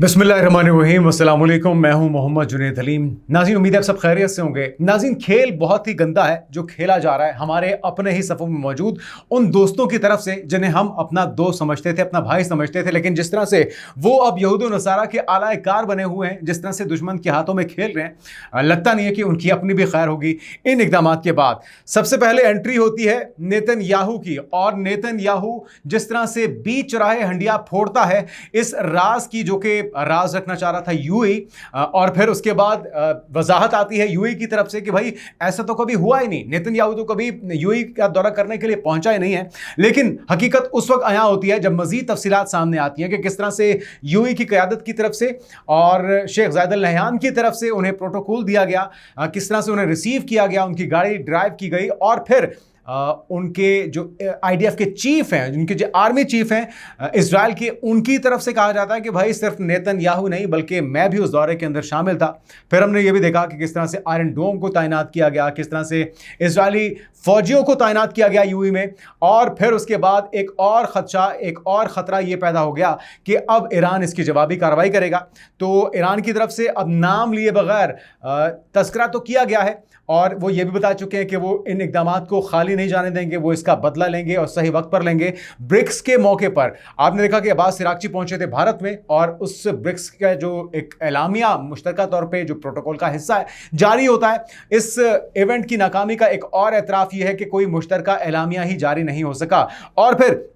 बिस्मिल्लाहिर्रहमानिर्रहीम, अस्सलाम वालेकुम। मैं हूं मोहम्मद जुनैद हलीम। नाज़रीन, उम्मीद है आप सब खैरियत से होंगे। नाज़रीन, खेल बहुत ही गंदा है जो खेला जा रहा है हमारे अपने ही सफ़ों में मौजूद उन दोस्तों की तरफ से जिन्हें हम अपना दोस्त समझते थे, अपना भाई समझते थे, लेकिन जिस तरह से वो अब यहूद व नसारा के आला कार बने हुए हैं, जिस तरह से दुश्मन के हाथों में खेल रहे हैं, लगता नहीं है कि उनकी अपनी भी खैर होगी इन इकदाम के बाद। सबसे पहले एंट्री होती है नेतन्याहू की, और नेतन्याहू जिस तरह से बीच चौराहे हंडिया फोड़ता है इस राज की, जो कि राज रखना चाह रहा था यूएई, और फिर उसके बाद वजाहत आती है यूएई की तरफ से कि भाई ऐसा तो कभी हुआ ही नहीं, नेतन्याहू तो कभी यूएई का दौरा करने के लिए पहुंचा ही नहीं है। लेकिन हकीकत उस वक्त आया होती है जब मजीद तफसीलात सामने आती हैं कि किस तरह से यूएई की क़यादत की तरफ से और शेख ज़ायद अल नहयान की तरफ से उन्हें प्रोटोकॉल दिया गया, किस तरह से उन्हें रिसीव किया गया, उनकी गाड़ी ड्राइव की गई, और फिर उनके जो आईडीएफ के चीफ हैं, उनके जो आर्मी चीफ हैं इजराइल के, उनकी तरफ से कहा जाता है कि भाई सिर्फ नेतन्याहू नहीं बल्कि मैं भी उस दौरे के अंदर शामिल था। फिर हमने ये भी देखा कि किस तरह से आयरन डोम को तैनात किया गया, किस तरह से इजरायली फौजियों को तैनात किया गया यूएई में, और फिर उसके बाद एक और खदशा, एक और ख़तरा ये पैदा हो गया कि अब ईरान इसकी जवाबी कार्रवाई करेगा। तो ईरान की तरफ से अब नाम लिए बगैर तस्करा तो किया गया है, और वो ये भी बता चुके हैं कि वो इन इक़दामात को खाली नहीं जाने देंगे, वो इसका बदला लेंगे और सही वक्त पर लेंगे। ब्रिक्स के मौके पर आपने देखा कि अब्बास सिरागची पहुंचे थे भारत में, और उस ब्रिक्स का जो एक एलामिया मुश्तरका तौर पे जो प्रोटोकॉल का हिस्सा है जारी होता है। इस इवेंट की नाकामी का एक और एतराफ़ यह है कि कोई मुश्तरका एलामिया ही जारी नहीं हो सका, और फिर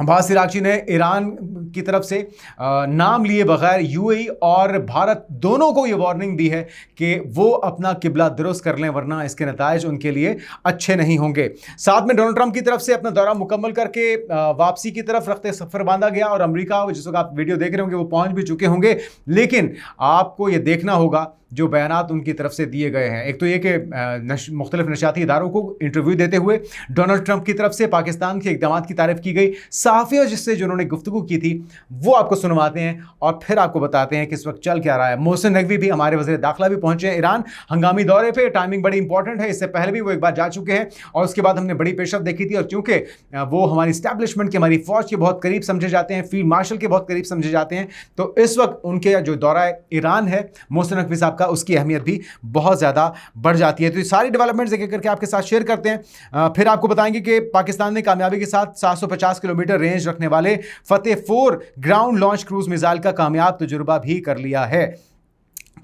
अब्बास सिरागची ने ईरान की तरफ से नाम लिए बगैर यूएई और भारत दोनों को ये वार्निंग दी है कि वो अपना किबला दुरुस्त कर लें, वरना इसके नताइज उनके लिए अच्छे नहीं होंगे। साथ में डोनाल्ड ट्रंप की तरफ से अपना दौरा मुकम्मल करके वापसी की तरफ रखते सफ़र बांधा गया, और अमेरिका जिस वक्त आप वीडियो देख रहे होंगे वो पहुंच भी चुके होंगे। लेकिन आपको ये देखना होगा जो बयानात उनकी तरफ से दिए गए हैं। एक तो ये कि मुख्तलिफ नशाती इदारों को इंटरव्यू देते हुए डोनाल्ड ट्रंप की तरफ से पाकिस्तान के इक़दाम की तारीफ़ की गई, सहाफ़ियों जिससे जिन्होंने गुफ्तगू की थी वो आपको सुनवाते हैं, और फिर आपको बताते हैं कि इस वक्त चल क्या रहा है। मोहसिन नकवी भी, हमारे वज़ीर दाखिला भी पहुंचे हैं ईरान हंगामी दौरे पर। टाइमिंग बड़ी इंपॉर्टेंट है, इससे पहले भी वो एक बार जा चुके हैं, और उसके बाद हमने बड़ी पेशरफ देखी थी, और चूँकि वो हमारी इस्टेब्लिशमेंट के, हमारी फ़ौज के बहुत करीब समझे जाते हैं, फील्ड मार्शल के बहुत करीब समझे जाते हैं, तो इस वक्त उनके जो दौरा ईरान है मोहसिन नकवी साहब का, उसकी अहमियत भी बहुत ज़्यादा बढ़ जाती है। तो ये सारी डेवलपमेंट्स एक करके आपके साथ शेयर करते हैं। फिर आपको बताएंगे कि पाकिस्तान ने कामयाबी के साथ 750 किलोमीटर रेंज रखने वाले फतेह 4 ग्राउंड लॉन्च क्रूज मिसाइल का कामयाब तजुर्बा भी कर लिया है।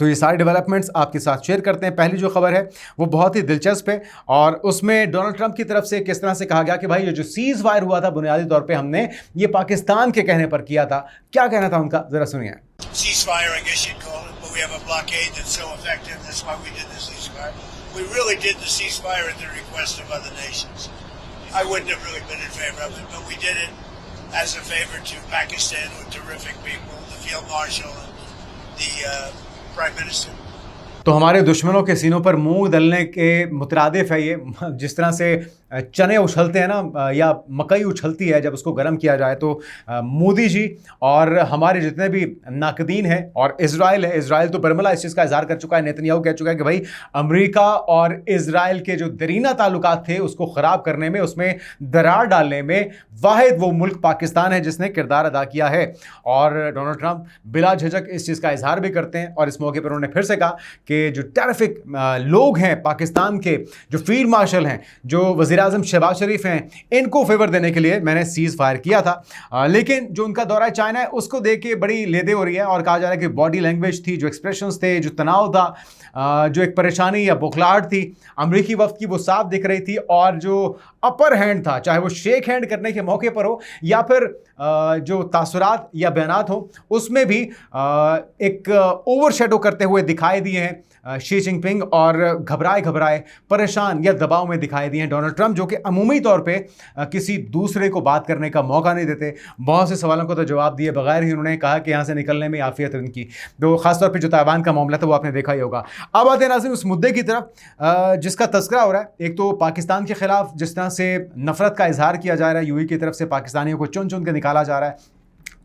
तो ये सारे डेवलपमेंट्स आपके साथ शेयर करते हैं। पहली जो खबर है वो बहुत ही दिलचस्प है, और उसमें डोनाल्ड ट्रंप की तरफ से किस तरह से कहा गया कि भाई ये जो सीज़ फायर हुआ था बुनियादी तौर पे हमने ये पाकिस्तान के कहने पर किया था। क्या कहना था उनका, ज़रा सुनिए। Ceasefire, I guess you'd call it, but we have a blockade that's so effective. That's why we did the ceasefire. We really did the ceasefire at the request of other nations. I wouldn't have really been in favor of it, but we did it as a favor to Pakistan with terrific people, the field marshal and the prime minister. तो हमारे दुश्मनों के सीनों पर मूंग दलने के मुतरादिफ है ये। जिस तरह से चने उछलते हैं ना, या मकई उछलती है जब उसको गर्म किया जाए, तो मोदी जी और हमारे जितने भी नाकदीन हैं, और इजराइल है, इजराइल तो बरमला इस चीज़ का इजहार कर चुका है, नेतन्याहू कह चुका है कि भाई अमेरिका और इजराइल के जो दरीना ताल्लुकात थे उसको ख़राब करने में, उसमें दरार डालने में वाहिद वो मुल्क पाकिस्तान है जिसने किरदार अदा किया है। और डोनाल्ड ट्रंप बिला झिझक इस चीज़ का इजहार भी करते हैं, और इस मौके पर उन्होंने फिर से कहा कि जो टेरिफिक लोग हैं पाकिस्तान के, जो फील्ड मार्शल हैं, जो वज़ीर आज़म शहबाज शरीफ हैं, इनको फेवर देने के लिए मैंने सीज़ फायर किया था। लेकिन जो उनका दौरा चाइना है उसको देख के बड़ी लेदे हो रही है, और कहा जा रहा है कि बॉडी लैंग्वेज थी, जो एक्सप्रेशंस थे, जो तनाव था, जो एक परेशानी या बुखलाहट थी अमरीकी वफ्द की, वो साफ दिख रही थी। और जो अपर हैंड था, चाहे वो शेक हैंड करने के मौके पर हो या फिर जो तासुरात या बयानात हो, उसमें भी एक ओवरशैडो करते हुए दिखाई दिए हैं शी जिनपिंग, और घबराए घबराए, परेशान या दबाव में दिखाई दिए हैं डोनाल्ड ट्रंप, जो कि अमूमी तौर पे किसी दूसरे को बात करने का मौका नहीं देते। बहुत से सवालों को तो जवाब दिए बगैर ही उन्होंने कहा कि यहाँ से निकलने में आफियत है उनकी। तो ख़ासतौर पे जो ताइवान का मामला था वो आपने देखा ही होगा। अब आते हैं नाज़रीन उस मुद्दे की तरफ जिसका तस्करा हो रहा है। एक तो पाकिस्तान के ख़िलाफ़ जिस तरह से नफ़रत का इजहार किया जा रहा है यूएई की तरफ से, पाकिस्तानियों को चुन चुन के निकाला जा रहा है,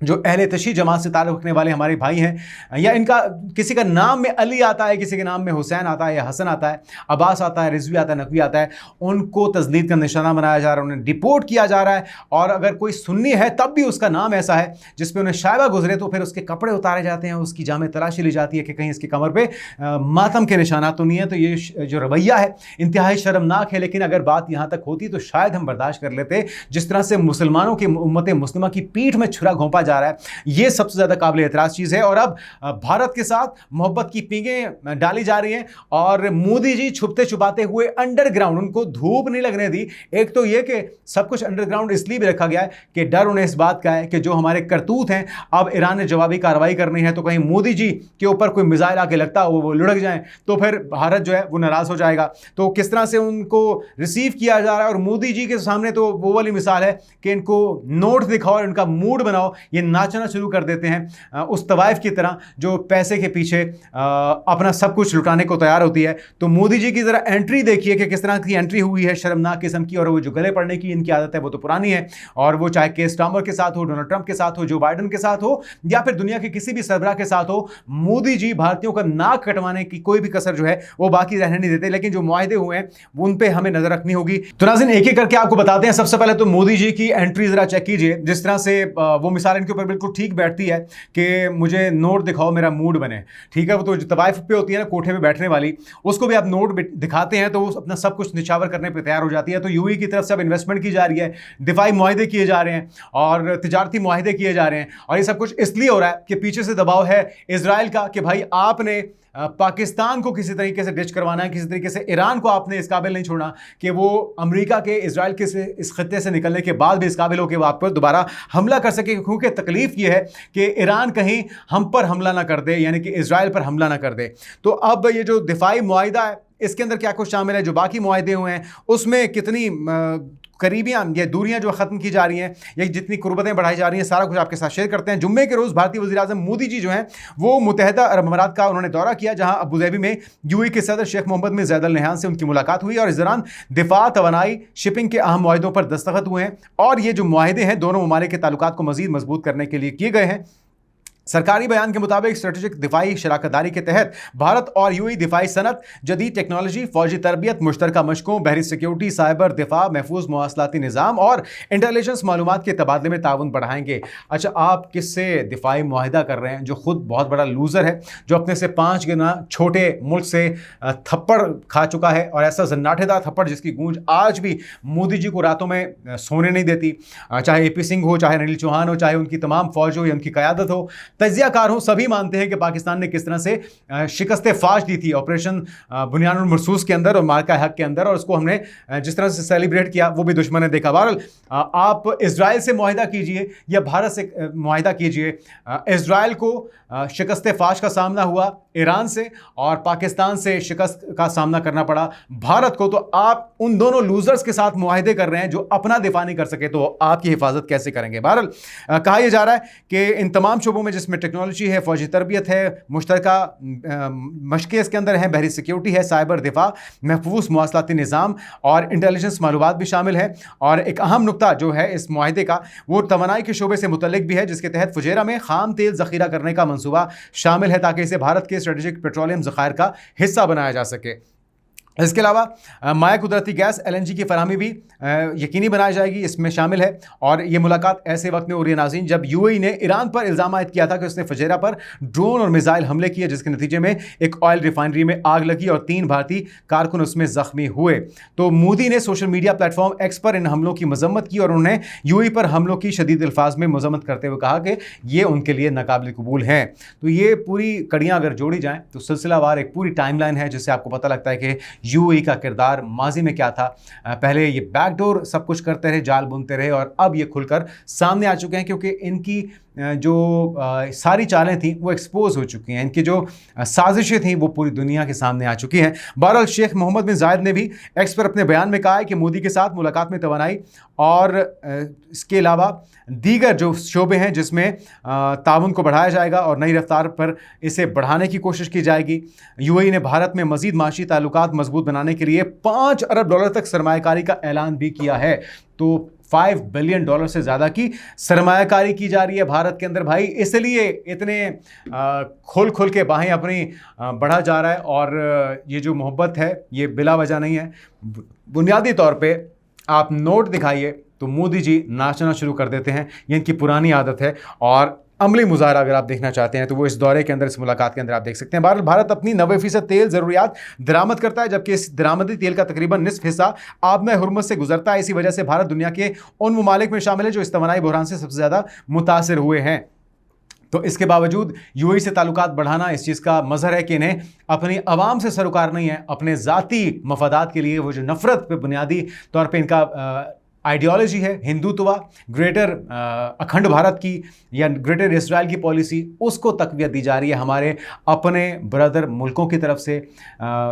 जो अहले तशी जमात से ताल्लुक़ रखने वाले हमारे भाई हैं, या इनका किसी का नाम में अली आता है, किसी के नाम में हुसैन आता है या हसन आता है, अब्बास आता है, रिजवी आता है, नकवी आता है, उनको तस्दीद का निशाना बनाया जा रहा है, उन्हें डिपोर्ट किया जा रहा है। और अगर कोई सुन्नी है तब भी उसका नाम ऐसा है जिस पर उन्हें शायबा गुजरे तो फिर उसके कपड़े उतारे जाते हैं, उसकी जामे तलाशी ली जाती है कि कहीं इसकी कमर पर मातम के निशानात तो नहीं है। तो ये जो रवैया है इंतहाई शर्मनाक है। लेकिन अगर बात यहाँ तक होती तो शायद हम बर्दाश्त कर लेते। जिस तरह से मुसलमानों की उम्मत मुस्लिमा की पीठ में छुरा घोंपा जा रहा है, यह सबसे ज्यादा काबिल एतराज चीज है। और अब भारत के साथ मोहब्बत की पींगें डाली जा रही हैं और मोदी जी छुपते छुपाते हुए अंडरग्राउंड, उनको धूप नहीं लगने दी। एक तो यह कि सब कुछ अंडरग्राउंड इसलिए भी रखा गया है कि डर उन्हें इस बात का है कि जो हमारे करतूत हैं, अब ईरान ने जवाबी कार्रवाई करनी है तो कहीं मोदी जी के ऊपर कोई मिसाइल आके लगता हो, वो लुढ़क जाए तो फिर भारत जो है वो नाराज हो जाएगा। तो किस तरह से उनको रिसीव किया जा रहा है। और मोदी जी के सामने तो वो वाली मिसाल है कि इनको नोट दिखाओ और इनका मूड बनाओ, ये नाचना शुरू कर देते हैं उस तवाइफ की तरह जो पैसे के पीछे अपना सब कुछ लुटाने को तैयार होती है। तो मोदी जी की जरा एंट्री देखिए कि किस तरह की एंट्री हुई है, शर्मनाक किस्म की। और वो जो गले पड़ने की इनकी आदत है वो तो पुरानी है। और वो चाहे केस स्टार्मर के साथ हो, डोनाल्ड ट्रंप के साथ हो, जो बाइडन के साथ हो, या फिर दुनिया के किसी भी सरबराह के साथ हो, मोदी जी भारतीयों का नाक कटवाने की कोई भी कसर जो है वो बाकी रहने नहीं देते। लेकिन जो मुआहदे हुए हैं उन पे हमें नजर रखनी होगी। तो नाज़रीन, एक एक करके आपको बताते हैं। सबसे पहले तो मोदी जी की एंट्री जरा चेक कीजिए। जिस तरह से वो मिसाल इनके ऊपर बिल्कुल ठीक बैठती है कि मुझे नोट दिखाओ मेरा मूड बने। ठीक है, वो तो जो तवाइफ पे होती है ना, कोठे पे बैठने वाली, उसको भी आप नोट दिखाते हैं तो वो अपना सब कुछ निछावर करने पे तैयार हो जाती है। तो यूएई की तरफ से अब इन्वेस्टमेंट की जा रही है, दिफाई मुआहदे किए जा रहे हैं और तिजारती मुआहदे किए जा रहे हैं। और ये सब कुछ इसलिए हो रहा है कि पीछे से दबाव है इजराइल का कि भाई आपने पाकिस्तान को किसी तरीके से डिच करवाना है, किसी तरीके से ईरान को आपने इस काबिल नहीं छोड़ना कि वो अमेरिका के इजराइल के से इस खत्ते से निकलने के बाद भी इस काबिल हो कि वो आप पर दोबारा हमला कर सके। क्योंकि तकलीफ ये है कि ईरान कहीं हम पर हमला ना कर दे, यानी कि इजराइल पर हमला ना कर दे। तो अब ये जो दिफाई मुआहिदा है इसके अंदर क्या कुछ शामिल है, जो बाकी मुआहिदे हुए हैं उसमें कितनी करीबियाँ या दूरियां जो ख़त्म की जा रही हैं या जितनी कुर्बतें बढ़ाई जा रही हैं, सारा कुछ आपके साथ शेयर करते हैं। जुम्मे के रोज़ भारतीय वज़ीर-ए-आज़म मोदी जी जो हैं वो मुत्तहिदा अरब अमारात का उन्होंने दौरा किया, जहां अबूधाबी में यूएई के सदर शेख मोहम्मद बिन ज़ायद अल नहयान से उनकी मुलाकात हुई। और इस दौरान दिफा, तवानाई, शिपिंग के अहम मुआहिदों पर दस्तखत हुए हैं। और ये जो मुआहिदे हैं दोनों ममालिक के ताल्लुकात को मज़ीद मजबूत करने के लिए किए गए हैं। सरकारी बयान के मुताबिक स्ट्रेटेजिक दिफाई शराकतदारी के तहत भारत और यूएई दिफाई सनत, जदीद टेक्नोलॉजी, फौजी तरबियत, मुश्तरका मशकों, बहरी सिक्योरिटी, साइबर दिफा, महफूज मवासलाती निज़ाम और इंटेलिजेंस मालूमात के तबादले में ताउन बढ़ाएंगे। अच्छा, आप किससे दिफाई मुआहिदा कर रहे हैं जो खुद बहुत बड़ा लूज़र है, जो अपने से 5 गुना छोटे मुल्क से थप्पड़ खा चुका है, और ऐसा जन्नाटेदार थप्पड़ जिसकी गूंज आज भी मोदी जी को रातों में सोने नहीं देती। चाहे एपी सिंह हो, चाहे अनिल चौहान हो, चाहे उनकी तमाम फौज हो या उनकी क़यादत हो, तजियाकार हो, सभी मानते हैं कि पाकिस्तान ने किस तरह से शिकस्त फाश दी थी ऑपरेशन बुनियानुल मरसूस के अंदर और मार्का हक के अंदर, और उसको हमने जिस तरह से सेलिब्रेट किया वो भी दुश्मन ने देखा। बहरहाल आप इजराइल से मुआहिदा कीजिए या भारत से मुआहिदा कीजिए, इजराइल को शिकस्त फाश का सामना हुआ ईरान से और पाकिस्तान से शिकस्त का सामना करना पड़ा भारत को। तो आप उन दोनों लूजर्स के साथ मुआहिदे कर रहे हैं जो अपना दिफा नहीं कर सके, तो आपकी हिफाजत कैसे करेंगे। बहरहाल कहा यह जा रहा है कि इन तमाम शोबों में जिसमें टेक्नोलॉजी है, फौजी तरबियत है, मुश्तरका मशक़ें इसके अंदर हैं, बहरी सिक्योरिटी है, साइबर दिफा, महफूज मवासलाती निज़ाम और इंटेलिजेंस मालूमात भी शामिल है। और एक अहम नुकता जो है इस मुआहिदे का वो तवानाई के शोबे से मुतल्लिक भी है, जिसके तहत फुजेरा में खाम तेल ज़ख़ीरा करने का मंसूबा शामिल है ताकि इसे भारत के स्ट्रेटेजिक पेट्रोलियम ज़खायर का हिस्सा बनाया जा सके। इसके अलावा माया कुदरती गैस LNG की फरहमी भी यकीनी बनाई जाएगी, इसमें शामिल है। और ये मुलाकात ऐसे वक्त में हो रही है नाज़रीन जब यूएई ने ईरान पर इल्ज़ाम आयद किया था कि उसने फुजेरा पर ड्रोन और मिसाइल हमले किए, जिसके नतीजे में एक ऑयल रिफाइनरी में आग लगी और 3 भारतीय कारकुन उसमें ज़ख्मी हुए। तो मोदी ने सोशल मीडिया प्लेटफॉर्म एक्स पर इन हमलों की मजम्मत की और उन्होंने यूएई पर हमलों की शदीद अल्फाज में मजम्मत करते हुए कहा कि ये उनके लिए नाकाबिल कबूल हैं। तो ये पूरी कड़ियाँ अगर जोड़ी जाएँ तो सिलसिलावार एक पूरी टाइमलाइन है जिससे आपको पता लगता है कि यूएई का किरदार माजी में क्या था। पहले ये बैकडोर सब कुछ करते रहे, जाल बुनते रहे, और अब ये खुलकर सामने आ चुके हैं क्योंकि इनकी जो सारी चालें थी वो एक्सपोज हो चुकी हैं, इनकी जो साजिशें थी वो पूरी दुनिया के सामने आ चुकी हैं। बहरहाल शेख मोहम्मद बिन ज़ायद ने भी एक्स पर अपने बयान में कहा है कि मोदी के साथ मुलाकात में तवानाई और इसके अलावा दीगर जो शोबे हैं जिसमें ताउन को बढ़ाया जाएगा और नई रफ्तार पर इसे बढ़ाने की कोशिश की जाएगी। यूएई ने भारत में मज़ीद माशी ताल्लुकात मजबूत बनाने के लिए $5 अरब तक सरमायाकारी का ऐलान भी किया है। तो $5 बिलियन से ज़्यादा की सरमायाकारी की जा रही है भारत के अंदर भाई, इसलिए इतने खोल खोल के बाहें अपनी बढ़ा जा रहा है। और ये जो मोहब्बत है ये बिला वजह नहीं है। बुनियादी तौर पे आप नोट दिखाइए तो मोदी जी नाचना शुरू कर देते हैं, ये इनकी पुरानी आदत है। और अमली मुजाहरा अगर आप देखना चाहते हैं तो वो इस दौरे के अंदर, इस मुलाकात के अंदर आप देख सकते हैं। भारत अपनी 90% तेल ज़रूरियात दरामद करता है, जबकि इस दरामदी तेल का तकरीबन निस्फ हिस्सा आब में हुर्मुज़ से गुजरता है। इसी वजह से भारत दुनिया के उन ममालिक में शामिल है जो इस तवानाई बहरान से सबसे ज़्यादा मुतासिर हुए हैं। तो इसके बावजूद यूएई से ताल्लुकात बढ़ाना इस चीज़ का मज़हर है कि इन्हें अपनी आवाम से सरोकार नहीं है, अपने ज़ाती मफादात के लिए वो जो नफ़रत पे बुनियादी तौर पे इनका आइडियोलॉजी है, हिंदुत्व, ग्रेटर अखंड भारत की या ग्रेटर इसराइल की पॉलिसी, उसको तक़वियत दी जा रही है हमारे अपने ब्रदर मुल्कों की तरफ से,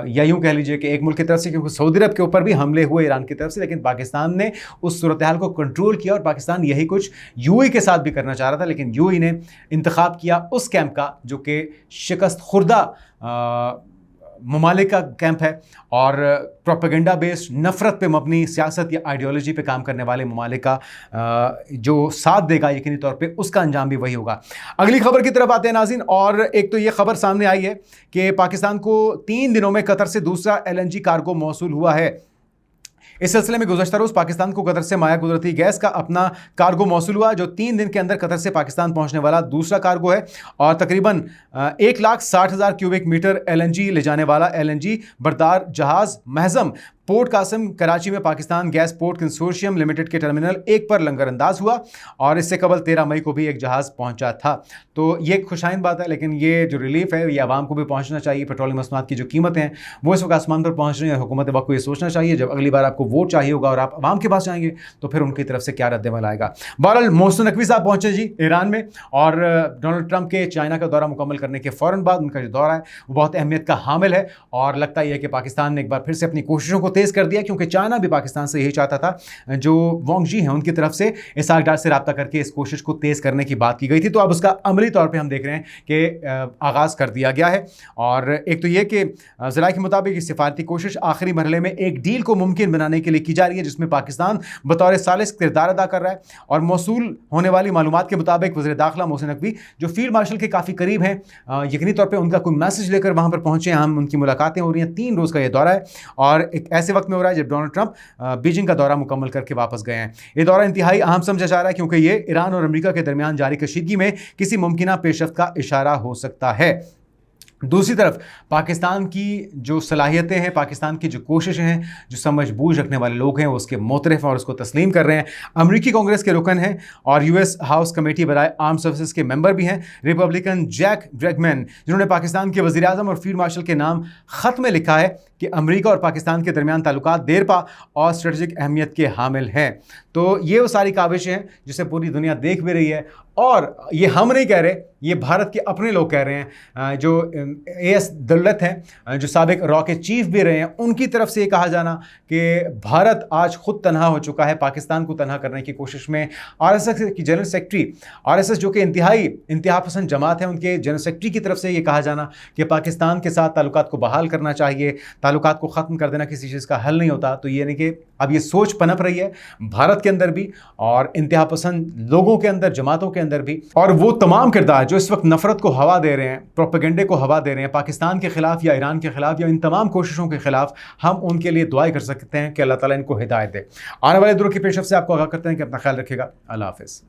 या यूँ कह लीजिए कि एक मुल्क की तरफ से, क्योंकि सऊदी अरब के ऊपर भी हमले हुए ईरान की तरफ से, लेकिन पाकिस्तान ने उस सूरत हाल को कंट्रोल किया और पाकिस्तान यही कुछ यूएई के साथ भी करना चाह रहा था, लेकिन यूएई ने इंतखाब किया उस कैंप का जो कि शिकस्त खुर्दा ममालिक का कैंप है और प्रोपेगेंडा बेस्ड नफ़रत पे मबनी सियासत या आइडियोलॉजी पे काम करने वाले ममालिक का जो साथ देगा यकीनी तौर पे उसका अंजाम भी वही होगा। अगली खबर की तरफ आते हैं नाज़रीन, और एक तो ये खबर सामने आई है कि पाकिस्तान को 3 दिनों में कतर से दूसरा LNG कार्गो मौसूल हुआ है। इस सिलसिले में गुज़श्ता रोज़ पाकिस्तान को कतर से माया कुदरती गैस का अपना कार्गो मौसूल हुआ, जो 3 दिन के अंदर कतर से पाकिस्तान पहुंचने वाला दूसरा कार्गो है और तकरीबन 1,60,000 क्यूबिक मीटर LNG ले जाने वाला LNG बरदार जहाज़ महजम पोर्ट कासिम कराची में Pakistan gas port consortium limited के टर्मिनल 1 पर लंगरअंदाज हुआ और इससे कबल 13 मई को भी एक जहाज़ पहुंचा था। तो ये खुशाइन बात है, लेकिन ये जो रिलीफ है ये आवाम को भी पहुंचना चाहिए। पेट्रोलियम मसनूआत की जो कीमतें हैं वो इस वक्त आसमान पर पहुंच रही हैं। हुकूमत वक्त को ये सोचना चाहिए जब अगली बार आपको वोट चाहिए होगा और आप आवाम के पास जाएंगे तो फिर उनकी तरफ से क्या रद्द-ए-अमल आएगा। बहरहाल मोहसिन नकवी साहब पहुंचे जी ईरान में, और डोनाल्ड ट्रंप के चाइना का दौरा मुकम्मल करने के फ़ौरन बाद उनका जो दौरा है वो बहुत अहमियत का हामिल है और लगता ही है कि पाकिस्तान ने एक बार फिर से अपनी कोशिशों को तेज़ कर दिया, क्योंकि चाइना भी पाकिस्तान से यही चाहता था। जो वांग जी हैं उनकी तरफ से इसहाक डार से रब्ता करके इस कोशिश को तेज़ करने की बात की गई थी, तो अब उसका अमली तौर पे हम देख रहे हैं कि आगाज़ कर दिया गया है। और एक तो ये कि ज़राए के मुताबिक इस सिफारती कोशिश आखिरी मरहले में एक डील को मुमकिन बनाने के लिए की जा रही है, जिसमें पाकिस्तान बतौर सालिस किरदार अदा कर रहा है। और मौसूल होने वाली मालूमात के मुताबिक वज़ीर दाखिला मोहसिन नकवी जो फील्ड मार्शल के काफ़ी करीब हैं, यकीनी तौर पर उनका कोई मैसेज लेकर वहाँ पर पहुँचे, हम उनकी मुलाकातें हो रही हैं। 3 रोज़ का ये दौरा है और एक ऐसे वक्त में हो रहा है जब डोनाल्ड ट्रंप बीजिंग का दौरा मुकम्मल करके वापस गए हैं। ये दौरा इंतहाई अहम समझा जा रहा है क्योंकि ये ईरान और अमेरिका के दरमियान जारी कशीदगी में किसी मुमकिना पेशरफ्त का इशारा हो सकता है। दूसरी तरफ पाकिस्तान की जो सलाहियतें हैं, पाकिस्तान की जो कोशिशें हैं, जो समझबूझ रखने वाले लोग हैं वो उसके मोतरफ और उसको तस्लीम कर रहे हैं। अमेरिकी कांग्रेस के रुकन हैं और US हाउस कमेटी बराए आर्म सर्विसेज के मेंबर भी हैं रिपब्लिकन जैक ब्रेगमैन, जिन्होंने पाकिस्तान के वज़ीर आज़म और फील्ड मार्शल के नाम ख़त में लिखा है कि अमेरिका और पाकिस्तान के दरमियान ताल्लुकात देरपा और स्ट्रेटजिक अहमियत के हामिल हैं। तो ये वो सारी काविशें हैं जिसे पूरी दुनिया देख भी रही है, और ये हम नहीं कह रहे, ये भारत के अपने लोग कह रहे हैं। जो AS दौलत हैं, जो साबिक रॉ के चीफ भी रहे हैं, उनकी तरफ से ये कहा जाना कि भारत आज खुद तनहा हो चुका है पाकिस्तान को तनहा करने की कोशिश में। RSS की जनरल सेक्रेटरी, RSS जो कि इंतहा पसंद जमात है, उनके जनरल सेक्रेटरी की तरफ से ये कहा जाना कि पाकिस्तान के साथ ताल्लुकात को बहाल करना चाहिए, ताल्लुकात को ख़त्म कर देना किसी चीज़ का हल नहीं होता। तो ये नहीं कि अब ये सोच पनप रही है भारत के अंदर भी और इंतहा पसंद लोगों के अंदर, जमातों के अंदर भी, और वो तमाम किरदार जो इस वक्त नफरत को हवा दे रहे हैं, प्रोपेगेंडे को हवा दे रहे हैं पाकिस्तान के खिलाफ या ईरान के खिलाफ या इन तमाम कोशिशों के खिलाफ, हम उनके लिए दुआएं कर सकते हैं कि अल्लाह ताला इनको हिदायत दे। आने वाले दिनों की पेशरफ से आपको आगाह करते हैं कि अपना ख्याल रखिएगा। अल्लाह हाफ़िज़।